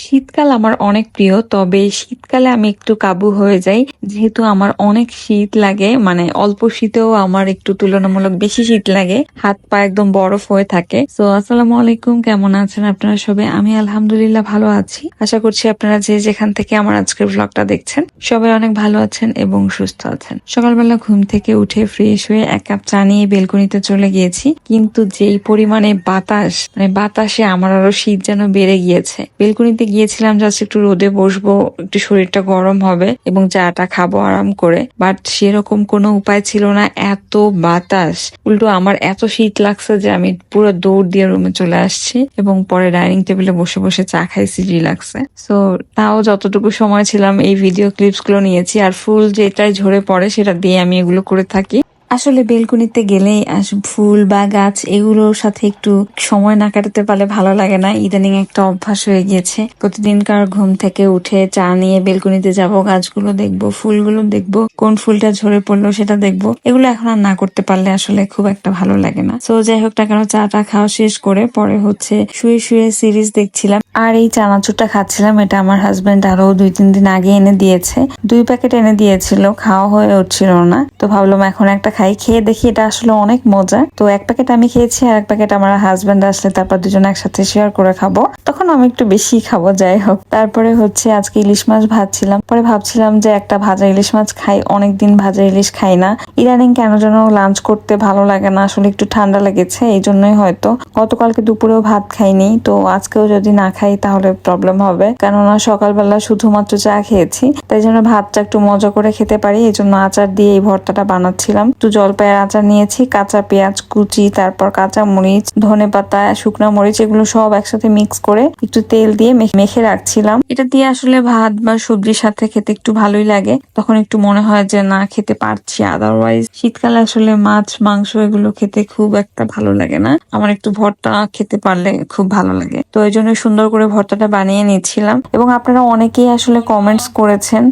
শীতকাল আমার অনেক প্রিয়, তবে শীতকালে আমি একটু কাবু হয়ে যাই যেহেতু আমার অনেক শীত লাগে। মানে অল্প শীতেও আমার একটু তুলনামূলক বেশি শীত লাগে, হাত পা একদম বরফ হয়ে থাকে। তো আসসালামু আলাইকুম, কেমন আছেন আপনারা সবাই? আমি আলহামদুলিল্লাহ ভালো আছি। আশা করছি আপনারা যে যেখান থেকে আমার আজকের ব্লগটা দেখছেন সবাই অনেক ভালো আছেন এবং সুস্থ আছেন। সকালবেলা ঘুম থেকে উঠে ফ্রেশ হয়ে এক কাপ চা নিয়ে বেলকনিতে চলে গিয়েছি, কিন্তু যেই পরিমাণে বাতাস, মানে বাতাসে আমার আরো শীত যেন বেড়ে গিয়েছে। বেলকনিতে গিয়েছিলাম জাস্ট একটু রোদে বসবো, একটু শরীরটা গরম হবে এবং চাটা খাবো আরাম করে, বাট সেরকম কোনো উপায় ছিল না, এত বাতাস। উল্টো আমার এত শীত লাগছে যে আমি পুরো দৌড় দিয়ে রুমে চলে আসছি এবং পরে ডাইনিং টেবিলে বসে বসে চা খাইছি রিল্যাক্সে। সো তাও যতটুকু সময় ছিলাম এই ভিডিও ক্লিপস গুলো নিয়েছি, আর ফুল যেটাই ঝরে পড়ে সেটা দিয়ে আমি এগুলো করে থাকি। আসলে বেলকনিতে গেলে ফুল বা গাছ এগুলোর সাথে একটু সময় না কাটাতে পারলে ভালো লাগে না। ইদানিং একটা অভ্যাস হয়ে গিয়েছে, প্রতিদিনকার ঘুম থেকে উঠে চা নিয়ে বেলকনিতে যাব, গাছগুলো দেখবো, ফুলগুলো দেখবো, কোন ফুলটা ঝরে পড়লো সেটা দেখবো। এগুলো এখন আর না করতে পারলে আসলে খুব একটা ভালো লাগে না। তো যাই হোক না কেন, চাটা খাওয়া শেষ করে পরে হচ্ছে শুয়ে শুয়ে সিরিজ দেখছিলাম আর এই চানাচুরটা খাচ্ছিলাম। এটা আমার হাজবেন্ড আরো 2-3 দিন আগে এনে দিয়েছে, 2 প্যাকেট এনে দিয়েছিল, খাওয়া হয়ে উঠছিল না, তো ভাবলাম এখন একটা খাই। খেয়ে দেখি এটা আসলে অনেক মজা। তো 1 প্যাকেট আমি খেয়েছি আর 1 প্যাকেট আমার হাজবেন্ড আসলে তারপর দুজন একসাথে শেয়ার করে খাবো, তখন আমি একটু বেশি খাবো। যাই হোক, তারপরে হচ্ছে আজকে ইলিশ মাছ ভাজছিলাম, পরে ভাবছিলাম যে একটা ভাজা ইলিশ মাছ খাই, অনেকদিন ভাজা ইলিশ খাই না। ইদানিং কেন যেন লাঞ্চ করতে ভালো লাগে না, আসলে একটু ঠান্ডা লেগেছে, এই জন্যই হয়তো। গতকালকে দুপুরেও ভাত খাইনি, তো আজকেও যদি না খাই তাহলে প্রবলেম হবে, কেননা সকালবেলা শুধুমাত্র চা খেয়েছি, তাই জন্য ভাতটা একটু মজা করে খেতে পারি, এই জন্য আচার দিয়ে এই ভর্তাটা বানাচ্ছিলাম। একটু জলপাইয়ের আচার নিয়েছি, কাঁচা পেঁয়াজ কুচি, তারপর কাঁচা মরিচ, ধনেপাতা, শুকনো মরিচ, এগুলো সব একসাথে মিক্স করে একটু তেল দিয়ে মেখে রাখছিলাম। এটা দিয়ে আসলে ভাত বা সবজির সাথে খেতে একটু ভালোই লাগে, তখন একটু মনে হয় যে না খেতে পারছি। আদারওয়াইজ শীতকালে আসলে মাছ মাংস এগুলো খেতে খুব একটা ভালো লাগে না, আমার একটু ভর্তা খেতে পারলে খুব ভালো লাগে। তো এই জন্য সুন্দর করে ভর্তাটা বানিয়ে নিচ্ছিলাম এবং আপনারা অনেকেই আসলে কমেন্টস করেছেন।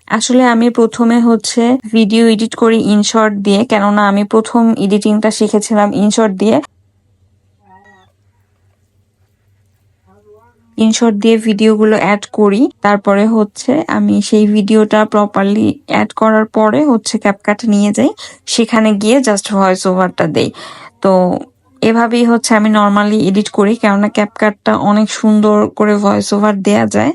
আসলে আমি প্রথমে হচ্ছে ভিডিও এডিট করি ইনশর্ট দিয়ে, কেননা আমি প্রথম এডিটিংটা শিখেছিলাম ইনশর্ট দিয়ে। ইনশর্ট দিয়ে ভিডিওগুলো অ্যাড করি, তারপরে হচ্ছে আমি সেই ভিডিওটা প্রপারলি অ্যাড করার পরে হচ্ছে ক্যাপকাট নিয়ে যাই, সেখানে গিয়ে জাস্ট ভয়েস ওভারটা দেই। তো এভাবেই হচ্ছে আমি নর্মালি এডিট করি, কেননা ক্যাপকাটটা অনেক সুন্দর করে ভয়েস ওভার দেয়া যায়,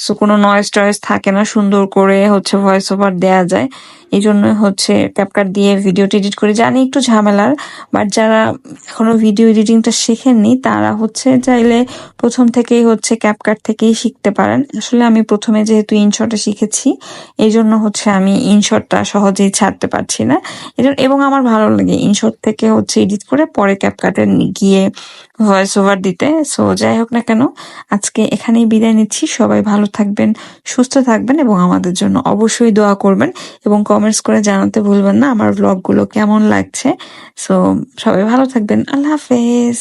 সো কোনো নয়েজ টয়েজ থাকে না, সুন্দর করে হচ্ছে ভয়েস ওভার দেয়া যায়। এই জন্য হচ্ছে ক্যাপকাট দিয়ে ভিডিওটা এডিট করি। জানি একটু ঝামেলার, বাট যারা এখনো ভিডিও এডিটিংটা শেখেননি তারা হচ্ছে চাইলে প্রথম থেকেই হচ্ছে ক্যাপকাট থেকেই শিখতে পারেন। আসলে আমি প্রথমে যেহেতু ইনশটে শিখেছি, এই জন্য হচ্ছে আমি ইনশটটা সহজেই ছাড়তে পারছি না। এবং আমার ভালো লাগে ইনশট থেকে হচ্ছে এডিট করে পরে ক্যাপকাটে গিয়ে ভয়েস ওভার দিতে। সো যাই হোক না কেন, আজকে এখানেই বিদায় নিচ্ছি। সবাই ভালো থাকবেন, সুস্থ থাকবেন এবং আমাদের জন্য অবশ্যই দোয়া করবেন এবং কমেন্টস করে জানাতে ভুলবেন না আমার ব্লগগুলো কেমন লাগছে। সো সবাই ভালো থাকবেন, আল্লাহ হাফেজ।